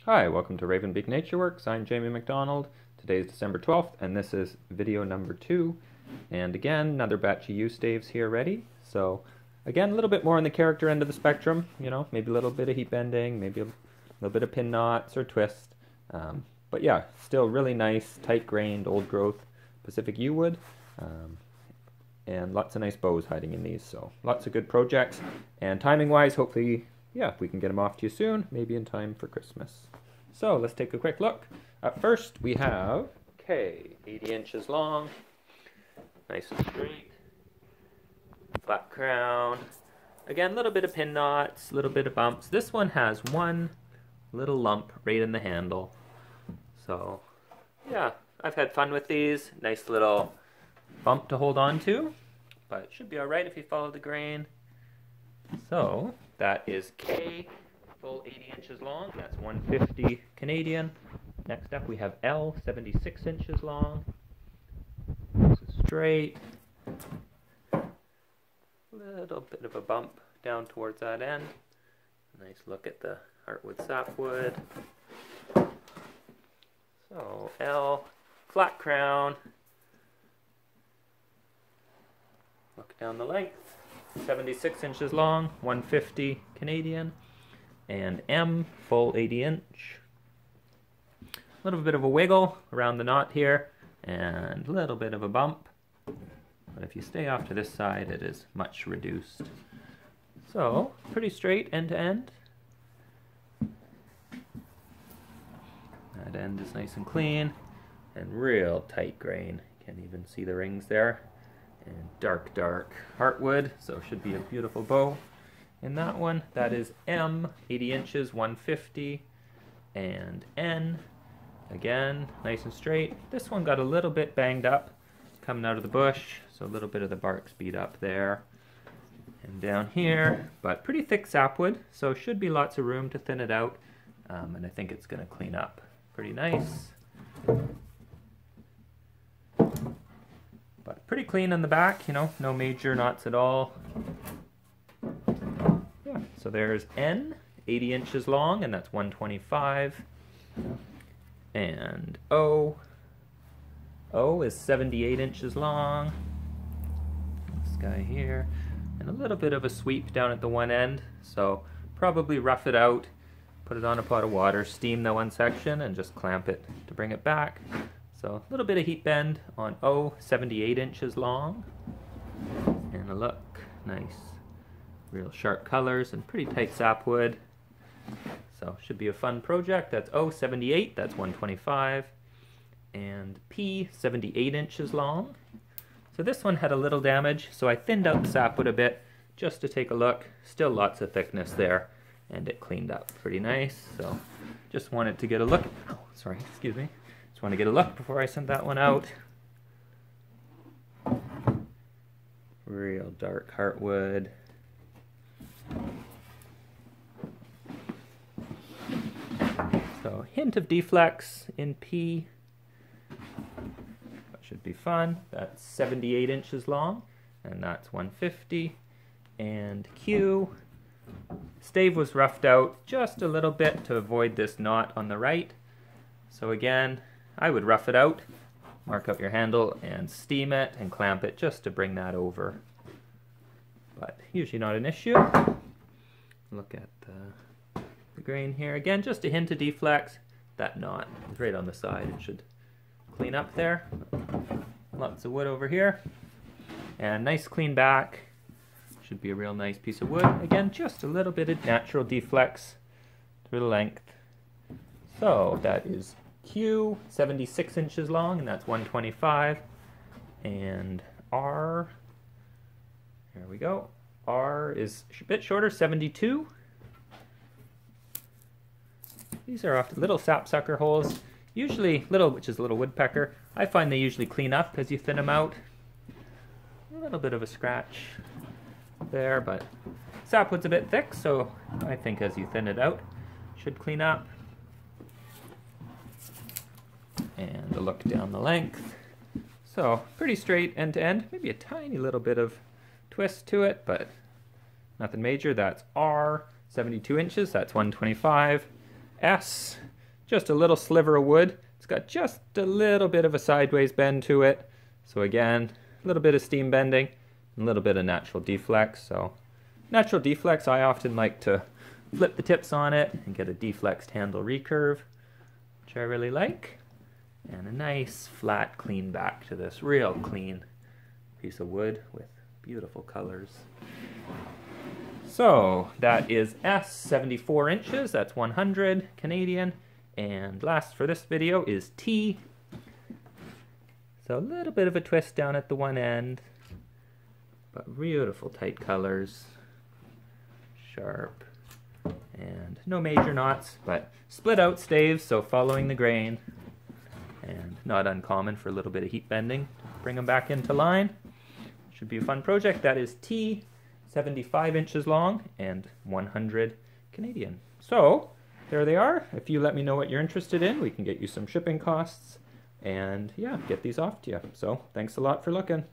Hi, welcome to Ravenbeak Natureworks. I'm Jamie McDonald. Today is December 12th, and this is video number 2. And again, another batch of staves here ready. So again, a little bit more on the character end of the spectrum, maybe a little bit of heat bending, maybe a little bit of pin knots or twist. But yeah, still really nice, tight-grained, old-growth Pacific yew wood. And lots of nice bows hiding in these, so lots of good projects. And timing-wise, hopefully, yeah, we can get them off to you soon, maybe in time for Christmas. So let's take a quick look. Up first, we have K, 80 inches long, nice and straight, flat crown. Again, a little bit of pin knots, a little bit of bumps. This one has one little lump right in the handle. So, yeah, I've had fun with these. Nice little bump to hold on to, but it should be all right if you follow the grain. So that is K, full 80 inches long. That's 150 Canadian. Next up we have L, 76 inches long. This is straight. Little bit of a bump down towards that end. Nice look at the heartwood sapwood. So L, flat crown. Look down the length. 76 inches long, 150 Canadian, and M, full 80 inch. A little bit of a wiggle around the knot here, and a little bit of a bump. But if you stay off to this side, it is much reduced. So, pretty straight end to end. That end is nice and clean, and real tight grain. Can't even see the rings there. And dark heartwood, so should be a beautiful bow in that one. That is M, 80 inches, 150, and N, again, nice and straight. This one got a little bit banged up coming out of the bush, so a little bit of the bark's beat up there and down here, but pretty thick sapwood, so should be lots of room to thin it out, and I think it's going to clean up pretty nice. But pretty clean on the back, no major knots at all. Yeah, so there's N, 80 inches long, and that's 125. And O is 78 inches long. This guy here. And a little bit of a sweep down at the one end, so probably rough it out, put it on a pot of water, steam the one section, and just clamp it to bring it back. So a little bit of heat bend on O, 78 inches long. And a look, nice, real sharp colors and pretty tight sapwood. So should be a fun project. That's O, 78, that's 125. And P, 78 inches long. So this one had a little damage, so I thinned out the sapwood a bit just to take a look. Still lots of thickness there, and it cleaned up pretty nice. So just wanted to get a look. Oh, sorry, excuse me. Want to get a look before I send that one out. Real dark heartwood. So hint of deflex in P. That should be fun. That's 78 inches long, and that's 150. And Q. Stave was roughed out just a little bit to avoid this knot on the right. So again, I would rough it out, mark out your handle, and steam it and clamp it just to bring that over. But usually not an issue. Look at the grain here. Again, just a hint of deflex. That knot is right on the side. It should clean up there. Lots of wood over here. And nice clean back. Should be a real nice piece of wood. Again, just a little bit of natural deflex through the length. So that is Q, 76 inches long, and that's 125. And R, here we go. R is a bit shorter, 72. These are often little sapsucker holes, usually little, which is a little woodpecker. I find they usually clean up as you thin them out. A little bit of a scratch there, but sapwood's a bit thick, so I think as you thin it out, it should clean up. And a look down the length. So pretty straight end to end, maybe a tiny little bit of twist to it, but nothing major. That's R, 72 inches, that's 125. S, just a little sliver of wood. It's got just a little bit of a sideways bend to it. So again, a little bit of steam bending, and a little bit of natural deflex. So natural deflex, I often like to flip the tips on it and get a deflexed handle recurve, which I really like. And a nice flat clean back to this real clean piece of wood with beautiful colors. So that is S, 74 inches, that's 100 Canadian. And last for this video is T. So a little bit of a twist down at the one end, but beautiful tight colors, sharp, and no major knots, but split out staves, so following the grain, and not uncommon for a little bit of heat bending. Bring them back into line. Should be a fun project. That is T, 75 inches long and 100 Canadian. So there they are. If you let me know what you're interested in, we can get you some shipping costs and yeah, get these off to you. So thanks a lot for looking.